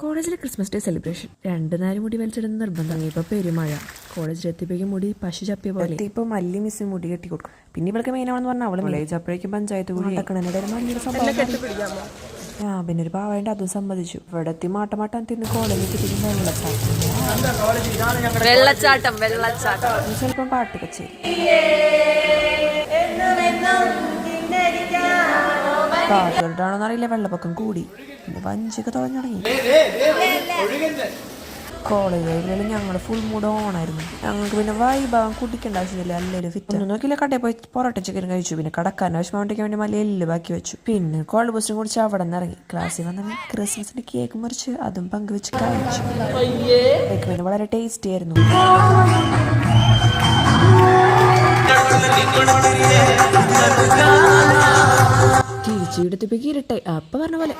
കോളേജിലെ Christmas day celebration 2 നേരം മുടി വലിച്ചിടുന്ന നിർബന്ധം. ഇപ്പൊ പെരുമഴ. കോളേജിലെത്തിയപ്പോഴേക്കും മുടി പശു ചപ്പിയ പോലെ. ഇപ്പൊ മല്ലി മിസ് മുടി കെട്ടി കൊടുക്കും. പിന്നെ ഇവൾക്ക് മെയിനാണെന്ന് പറഞ്ഞാൽ അവള് കോളേജ് അപ്പോഴേക്കും പഞ്ചായത്ത് കൂടി പിന്നെ ഒരു പാവായിട്ട് അതും സമ്മതിച്ചു. ഇവിടെ എത്തി മാട്ടമാട്ടം തിന്ന് കോളേജിൽ വെള്ളച്ചാട്ടം ചിലപ്പം പാട്ട് കച്ചേരി. പാട്ടുകളിട്ടാണോന്ന് അറിയില്ല, വെള്ളപ്പൊക്കം കൂടി. പിന്നെ വഞ്ചിയൊക്കെ തുഴഞ്ഞു തുടങ്ങി. കോളേജ് ലൈബ്രറിയിൽ ഞങ്ങൾ ഫുൾ മൂഡ് ഓണായിരുന്നു. ഞങ്ങൾക്ക് പിന്നെ വൈഭാഗം കുടിക്കേണ്ട ആവശ്യമില്ല. അല്ലെങ്കിലും ഫിറ്റ് ഒന്നും നോക്കിയില്ല. കടയിൽ പോയി പൊറോട്ട ചിക്കൻ കഴിച്ചു. പിന്നെ കടക്കാൻ ആവശ്യമാണ്ടിക്കാൻ വേണ്ടി മല എല്ല് ബാക്കി വെച്ചു. പിന്നെ കോൾഡ് ബൂസ്റ്റും കുടിച്ച് അവിടെ നിന്ന് ഇറങ്ങി. ക്ലാസ്സിൽ വന്ന ക്രിസ്മസിന്റെ കേക്ക് മുറിച്ച് അതും പങ്കുവെച്ച് കഴിച്ചു. കേക്ക് പിന്നെ വളരെ ടേസ്റ്റി ആയിരുന്നു. തിരിച്ചെടുത്തിപ്പോ ഇരുട്ടെ അപ്പൊ പറഞ്ഞ പോലെ